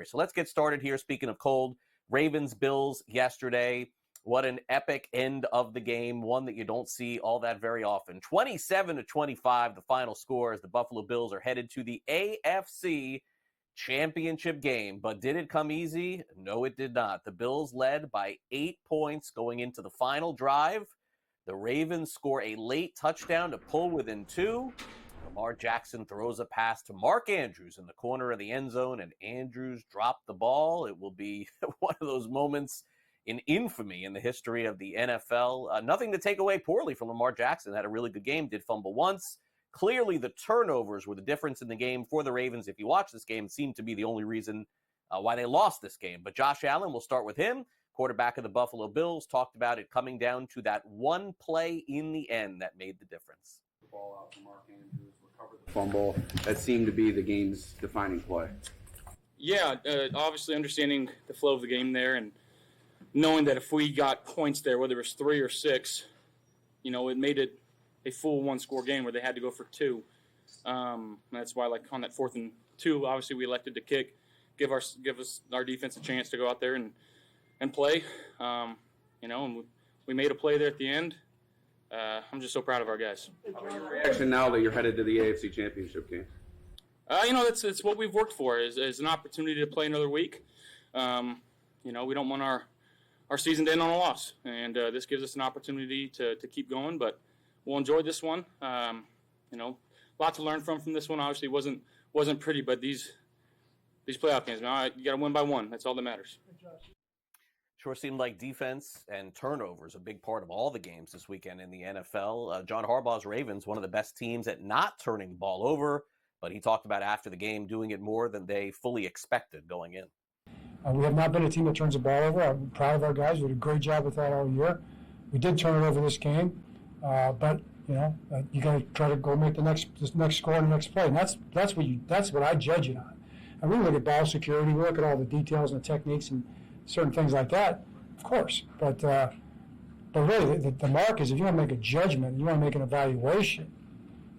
So let's get started here. Speaking of cold, Ravens-Bills yesterday. What an epic end of the game, one that you don't see all that very often. 27-25, the final score as the Buffalo Bills are headed to the AFC Championship game. But did it come easy? No, it did not. The Bills led by 8 points going into the final drive. The Ravens score a late touchdown to pull within 2. Lamar Jackson throws a pass to Mark Andrews in the corner of the end zone, and Andrews dropped the ball. It will be one of those moments in infamy in the history of the NFL. Nothing to take away poorly from Lamar Jackson. Had a really good game, did fumble once. Clearly, the turnovers were the difference in the game for the Ravens. If you watch this game, it seemed to be the only reason why they lost this game. But Josh Allen, we'll start with him. Quarterback of the Buffalo Bills, talked about it coming down to that one play in the end that made the difference. The ball out to Mark Andrews, recovered the fumble. That seemed to be the game's defining play. Yeah, obviously understanding the flow of the game there and knowing that if we got points there, whether it was 3 or 6, it made it a full one-score game where they had to go for 2. That's why, like, on that 4th and 2, obviously we elected to kick, give us our defense a chance to go out there and play. And we made a play there at the end. I'm just so proud of our guys. How about your reaction now that you're headed to the AFC Championship game? It's what we've worked for is an opportunity to play another week. We don't want our season to end on a loss, and this gives us an opportunity to keep going. But we'll enjoy this one. A lot to learn from this one. Obviously, wasn't pretty, but these playoff games, man, you got to win by 1. That's all that matters. Sure seemed like defense and turnovers a big part of all the games this weekend in the NFL. John Harbaugh's Ravens, one of the best teams at not turning the ball over, but he talked about after the game doing it more than they fully expected going in. We have not been a team that turns the ball over. I'm proud of our guys. We did a great job with that all year. We did turn it over this game, but you got to try to go make the next score and the next play, and that's what I judge it on. And we look at ball security, we look at all the details and the techniques and certain things like that, of course. But really, the mark is if you want to make a judgment, you want to make an evaluation,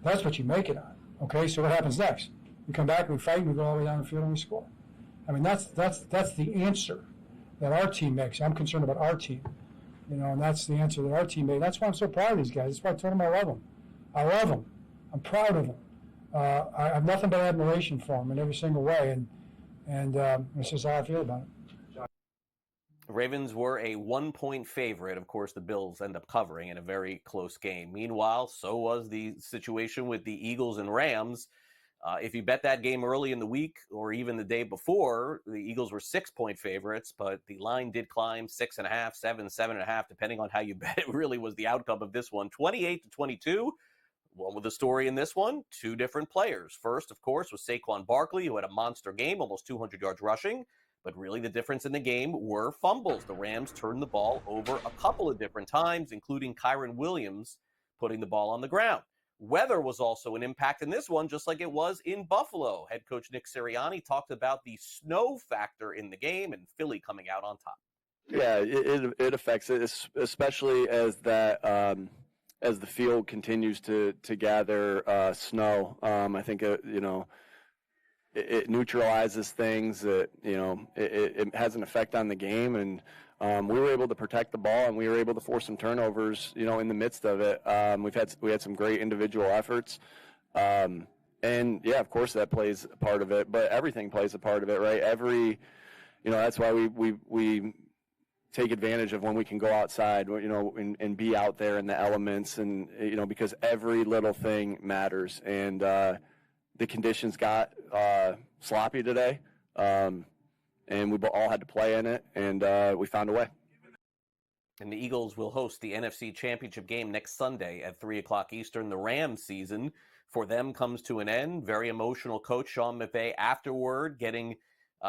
that's what you make it on. Okay, so what happens next? We come back, we fight, we go all the way down the field, and we score. I mean, that's the answer that our team makes. I'm concerned about our team, and that's the answer that our team made. That's why I'm so proud of these guys. That's why I told them I love them. I love them. I'm proud of them. I have nothing but admiration for them in every single way, and it's just how I feel about it. The Ravens were a 1-point favorite. Of course, the Bills end up covering in a very close game. Meanwhile, so was the situation with the Eagles and Rams. If you bet that game early in the week or even the day before, the Eagles were 6-point favorites, but the line did climb 6.5, 7, 7.5, depending on how you bet. It really was the outcome of this one. 28-22. One with the story in this one, 2 different players. First, of course, was Saquon Barkley, who had a monster game, almost 200 yards rushing. But really the difference in the game were fumbles. The Rams turned the ball over a couple of different times, including Kyren Williams putting the ball on the ground. Weather was also an impact in this one, just like it was in Buffalo. Head coach Nick Sirianni talked about the snow factor in the game and Philly coming out on top. Yeah, it affects it, especially as the field continues to gather snow. I think it neutralizes things. It has an effect on the game, and we were able to protect the ball, and we were able to force some turnovers, in the midst of it. We had some great individual efforts, and yeah, of course that plays a part of it, but everything plays a part of it, right? That's why we take advantage of when we can go outside, and be out there in the elements, and because every little thing matters, and the conditions got sloppy today, and we all had to play in it, and we found a way. And the Eagles will host the NFC Championship game next Sunday at 3 o'clock Eastern. The Rams season for them comes to an end. Very emotional coach Sean McVay afterward, getting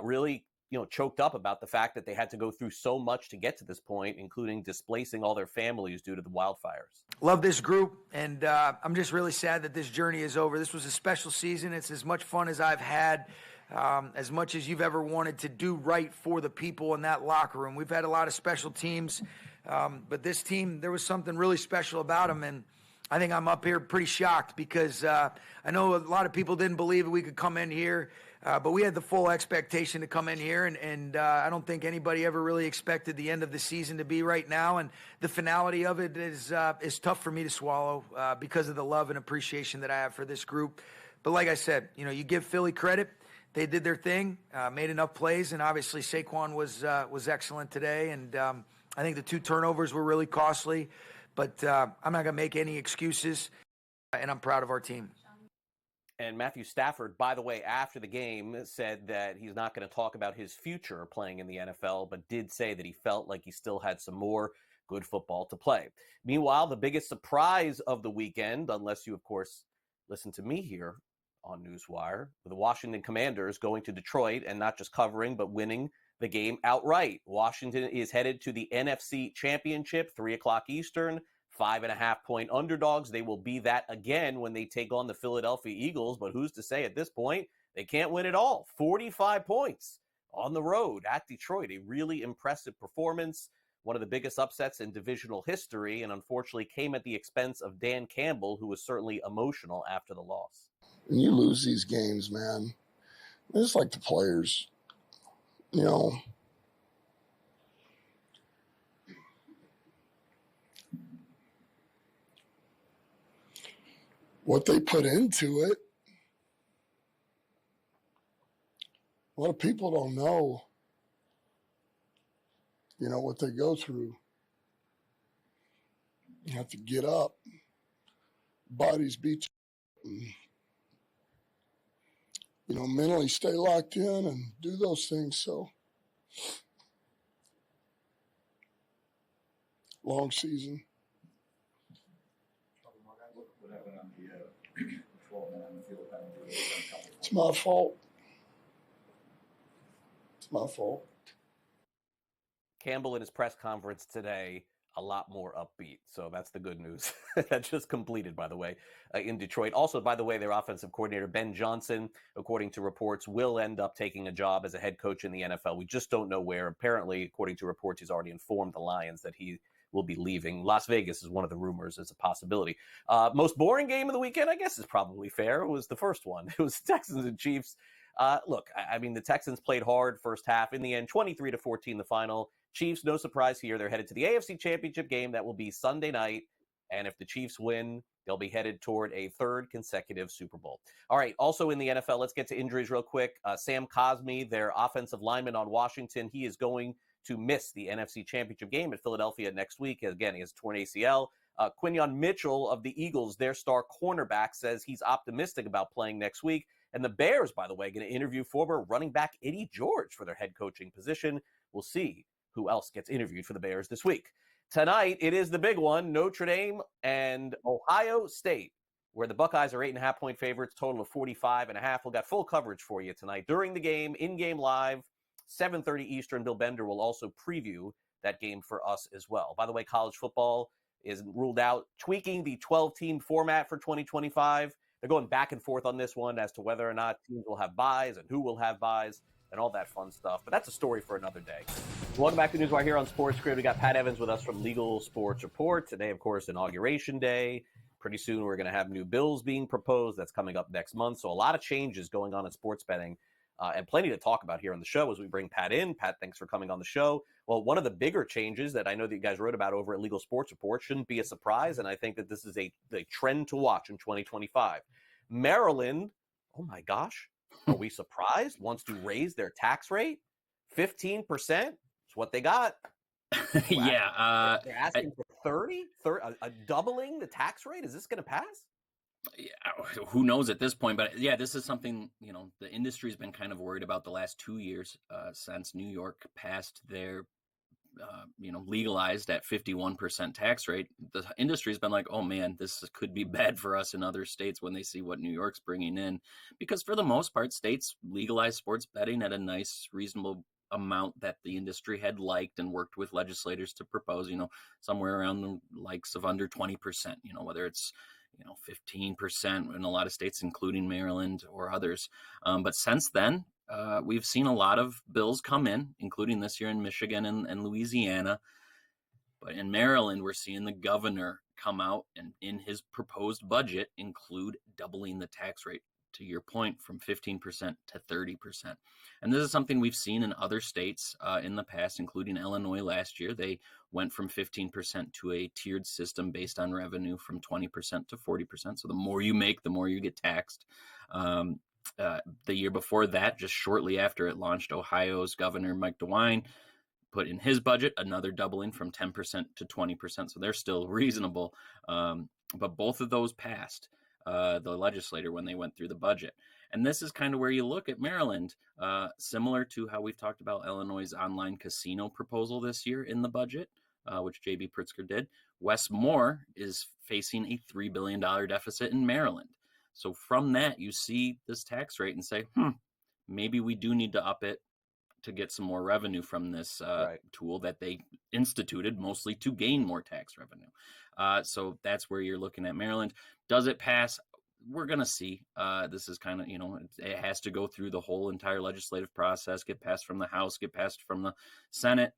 really choked up about the fact that they had to go through so much to get to this point, including displacing all their families due to the wildfires. Love this group, and I'm just really sad that this journey is over. This was a special season. It's as much fun as I've had, as much as you've ever wanted to do right for the people in that locker room. We've had a lot of special teams, but this team, there was something really special about them, and I think I'm up here pretty shocked because I know a lot of people didn't believe we could come in here But we had the full expectation to come in here, and I don't think anybody ever really expected the end of the season to be right now. And the finality of it is tough for me to swallow because of the love and appreciation that I have for this group. But like I said, you give Philly credit. They did their thing, made enough plays, and obviously Saquon was excellent today. And I think the 2 turnovers were really costly. But I'm not going to make any excuses, and I'm proud of our team. And Matthew Stafford, by the way, after the game said that he's not going to talk about his future playing in the NFL, but did say that he felt like he still had some more good football to play. Meanwhile, the biggest surprise of the weekend, unless you, of course, listen to me here on Newswire, the Washington Commanders going to Detroit and not just covering, but winning the game outright. Washington is headed to the NFC Championship, 3 o'clock Eastern. 5.5-point underdogs. They will be that again when they take on the Philadelphia Eagles, but who's to say at this point they can't win it all? 45 points on the road at Detroit. A really impressive performance, one of the biggest upsets in divisional history, and unfortunately came at the expense of Dan Campbell, who was certainly emotional after the loss. When you lose these games, man, it's like the players, what they put into it. A lot of people don't know, what they go through. You have to get up. Bodies beat you, mentally stay locked in and do those things. So, long season. It's my fault. It's my fault. Campbell in his press conference today, a lot more upbeat. So that's the good news. That just completed, by the way, in Detroit. Also, by the way, their offensive coordinator, Ben Johnson, according to reports, will end up taking a job as a head coach in the NFL. We just don't know where. Apparently, according to reports, he's already informed the Lions that he will be leaving. Las Vegas is one of the rumors as a possibility. Most boring game of the weekend, I guess is probably fair. It was the first one. It was Texans and Chiefs. Look, I mean, the Texans played hard first half. In the end, 23-14 the final. Chiefs, no surprise here. They're headed to the AFC Championship game. That will be Sunday night. And if the Chiefs win, they'll be headed toward a 3rd consecutive Super Bowl. All right, also in the NFL, let's get to injuries real quick. Sam Cosmi, their offensive lineman on Washington, he is going to miss the NFC Championship game at Philadelphia next week. Again, he has torn ACL. Quinyon Mitchell of the Eagles, their star cornerback, says he's optimistic about playing next week. And the Bears, by the way, going to interview former running back Eddie George for their head coaching position. We'll see who else gets interviewed for the Bears this week. Tonight, it is the big one, Notre Dame and Ohio State, where the Buckeyes are 8.5-point favorites, total of 45.5. We'll got full coverage for you tonight during the game, in-game live, 7:30 Eastern. Bill Bender will also preview that game for us as well. By the way, college football is ruled out, tweaking the 12-team format for 2025. They're going back and forth on this one as to whether or not teams will have buys and who will have buys and all that fun stuff. But that's a story for another day. Welcome back to Newswire here on SportsGrid. We got Pat Evans with us from Legal Sports Report. Today, of course, Inauguration Day. Pretty soon we're going to have new bills being proposed. That's coming up next month. So a lot of changes going on in sports betting. And plenty to talk about here on the show as we bring Pat in. Pat, thanks for coming on the show. Well, one of the bigger changes that I know that you guys wrote about over at Legal Sports Report shouldn't be a surprise, and I think that this is a trend to watch in 2025. Maryland, oh my gosh, are we surprised, wants to raise their tax rate? 15% is what they got. Yeah. They're asking for 30, doubling the tax rate? Is this going to pass? Yeah, who knows at this point, but yeah, this is something, the industry's been kind of worried about the last 2 years since New York passed their, legalized at 51% tax rate. The industry's been like, oh man, this could be bad for us in other states when they see what New York's bringing in, because for the most part, states legalize sports betting at a nice, reasonable amount that the industry had liked and worked with legislators to propose, somewhere around the likes of under 20%, whether it's 15% in a lot of states, including Maryland or others. But since then, we've seen a lot of bills come in, including this year in Michigan and Louisiana. But in Maryland, we're seeing the governor come out and in his proposed budget include doubling the tax rate. to your point, from 15% to 30%. And this is something we've seen in other states in the past, including Illinois last year. They went from 15% to a tiered system based on revenue from 20% to 40%. So the more you make, the more you get taxed. The year before that, just shortly after it launched, Ohio's Governor Mike DeWine put in his budget another doubling from 10% to 20%. So they're still reasonable. But both of those passed the legislator when they went through the budget. And this is kind of where you look at Maryland, similar to how we've talked about Illinois' online casino proposal this year in the budget, which J.B. Pritzker did. Wes Moore is facing a $3 billion deficit in Maryland. So from that, you see this tax rate and say, maybe we do need to up it to get some more revenue from this tool that they instituted mostly to gain more tax revenue. So that's where you're looking at Maryland. Does it pass? We're going to see. This is kind of, it has to go through the whole entire legislative process, get passed from the House, get passed from the Senate.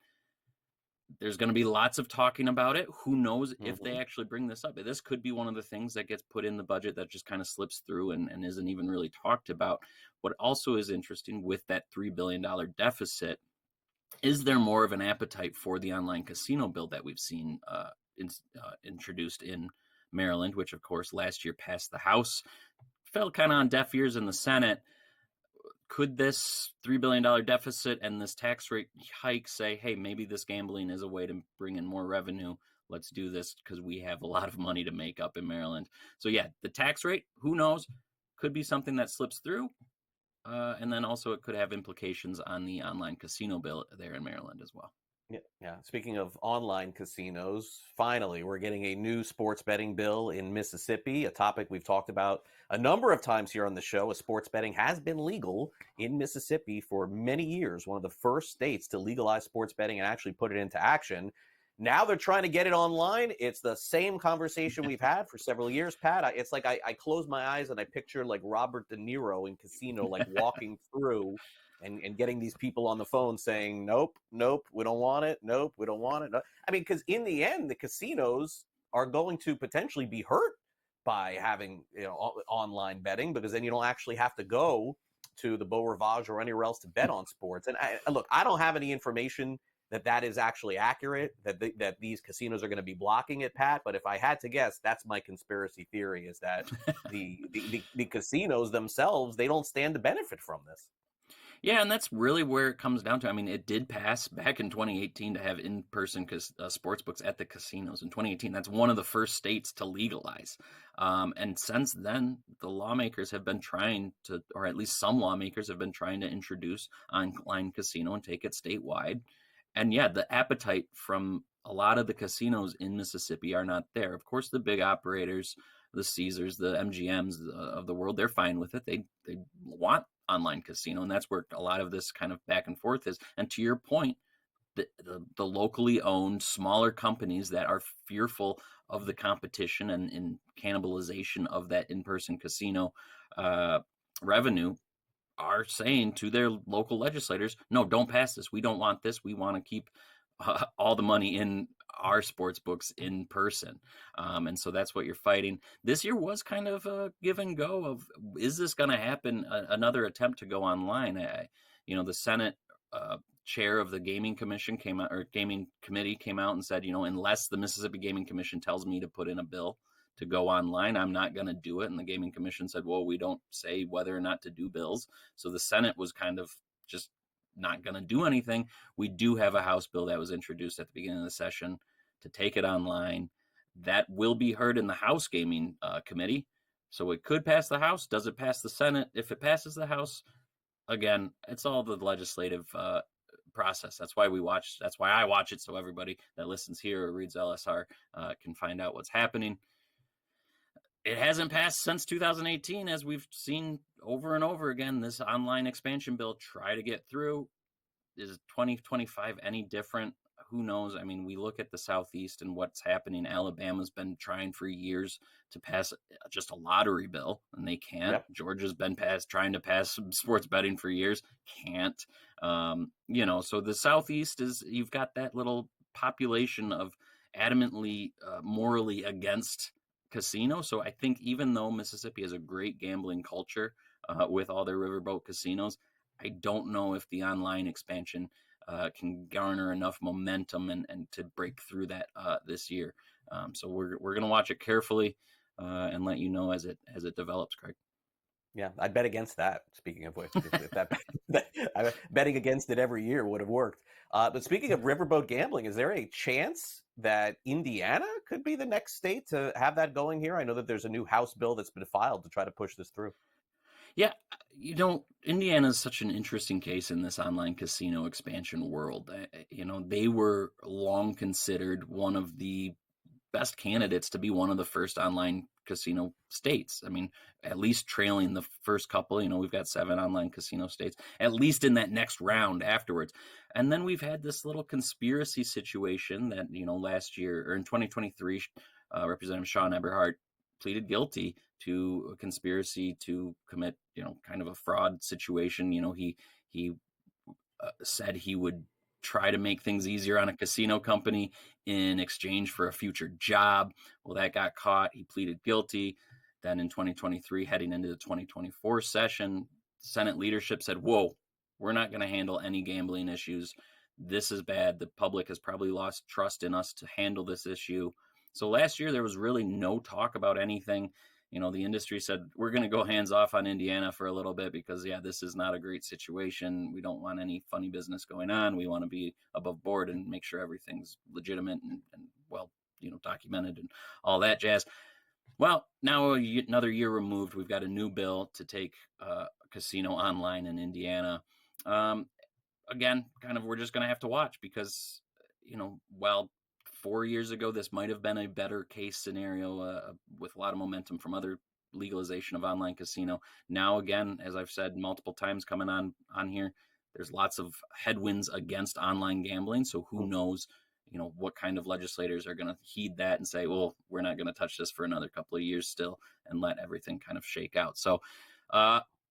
There's going to be lots of talking about it. Who knows if they actually bring this up? This could be one of the things that gets put in the budget that just kind of slips through and isn't even really talked about. What also is interesting with that $3 billion deficit, is there more of an appetite for the online casino bill that we've seen introduced in Maryland, which of course last year passed the House, fell kind of on deaf ears in the Senate? Could this $3 billion deficit and this tax rate hike say, hey, maybe this gambling is a way to bring in more revenue? Let's do this because we have a lot of money to make up in Maryland. So yeah, the tax rate, who knows, could be something that slips through. And then also it could have implications on the online casino bill there in Maryland as well. Yeah. Speaking of online casinos, finally, we're getting a new sports betting bill in Mississippi, a topic we've talked about a number of times here on the show, as sports betting has been legal in Mississippi for many years, one of the first states to legalize sports betting and actually put it into action. Now they're trying to get it online. It's the same conversation we've had for several years, Pat. It's like I close my eyes and I picture like Robert De Niro in Casino, like walking through and getting these people on the phone saying, nope, we don't want it. Nope, we don't want it. No. I mean, because in the end, the casinos are going to potentially be hurt by having online betting, because then you don't actually have to go to the Beau Rivage or anywhere else to bet on sports. And look, I don't have any information that is actually accurate, that these casinos are going to be blocking it, Pat. But if I had to guess, that's my conspiracy theory, is that the casinos themselves, they don't stand to benefit from this. Yeah, and that's really where it comes down to. I mean, it did pass back in 2018 to have in-person sports books at the casinos. In 2018, that's one of the first states to legalize. And since then, the lawmakers have been trying to, or at least some lawmakers have been trying to introduce online casino and take it statewide. And yeah, the appetite from a lot of the casinos in Mississippi are not there. Of course, the big operators, the Caesars, the MGMs of the world, they're fine with it. They want online casino, and that's where a lot of this kind of back and forth is. And to your point, the locally owned smaller companies that are fearful of the competition and in cannibalization of that in-person casino revenue are saying to their local legislators, no, don't pass this. We don't want this. We want to keep all the money in our sports books in person. And so that's what you're fighting. This year was kind of a give and go of, is this going to happen? Another attempt to go online. The Senate chair of the gaming commission gaming committee came out and said, unless the Mississippi Gaming Commission tells me to put in a bill to go online, I'm not going to do it. And the gaming commission said, well, we don't say whether or not to do bills. So the Senate was kind of just not going to do anything. We do have a House bill that was introduced at the beginning of the session to take it online. That will be heard in the House Gaming Committee. So it could pass the House. Does it pass the Senate? If it passes the House, again, it's all the legislative process. That's why I watch it, so everybody that listens here or reads LSR can find out what's happening. It hasn't passed since 2018, as we've seen over and over again. This online expansion bill try to get through. Is 2025 any different? Who knows? I mean, we look at the Southeast and what's happening. Alabama's been trying for years to pass just a lottery bill, and they can't. Yep. Georgia's been trying to pass sports betting for years, can't. So the Southeast you've got that little population of adamantly morally against casino. So I think even though Mississippi has a great gambling culture with all their riverboat casinos, I don't know if the online expansion can garner enough momentum and to break through that this year. So we're going to watch it carefully and let you know as it develops, Craig. Yeah, I'd bet against that. Speaking of which, if that betting against it every year would have worked. But speaking of riverboat gambling, is there a chance that Indiana could be the next state to have that going here? I know that there's a new House bill that's been filed to try to push this through. Yeah, Indiana is such an interesting case in this online casino expansion world. They were long considered one of the best candidates to be one of the first online casino states. I mean, at least trailing the first couple. We've got 7 online casino states, at least in that next round afterwards. And then we've had this little conspiracy situation that, last year or in 2023, Representative Sean Eberhardt pleaded guilty to a conspiracy to commit, kind of a fraud situation. He said he would try to make things easier on a casino company in exchange for a future job. Well, that got caught. He pleaded guilty. Then in 2023, heading into the 2024 session, Senate leadership said, whoa, we're not going to handle any gambling issues. This is bad. The public has probably lost trust in us to handle this issue. So last year, there was really no talk about anything. The industry said, we're going to go hands off on Indiana for a little bit because, this is not a great situation. We don't want any funny business going on. We want to be above board and make sure everything's legitimate and well, documented and all that jazz. Well, now another year removed, we've got a new bill to take casino online in Indiana. Again, kind of we're just going to have to watch because, while 4 years ago, this might have been a better case scenario with a lot of momentum from other legalization of online casino. Now, again, as I've said multiple times coming on here, there's lots of headwinds against online gambling. So who knows, what kind of legislators are going to heed that and say, well, we're not going to touch this for another couple of years still and let everything kind of shake out. So,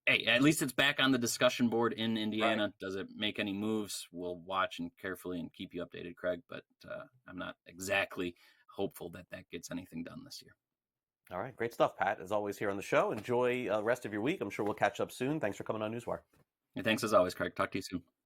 hey, at least it's back on the discussion board in Indiana. Right. Does it make any moves? We'll watch and carefully and keep you updated, Craig. But I'm not exactly hopeful that gets anything done this year. All right. Great stuff, Pat. As always here on the show. Enjoy the rest of your week. I'm sure we'll catch up soon. Thanks for coming on Newswire. And thanks as always, Craig. Talk to you soon.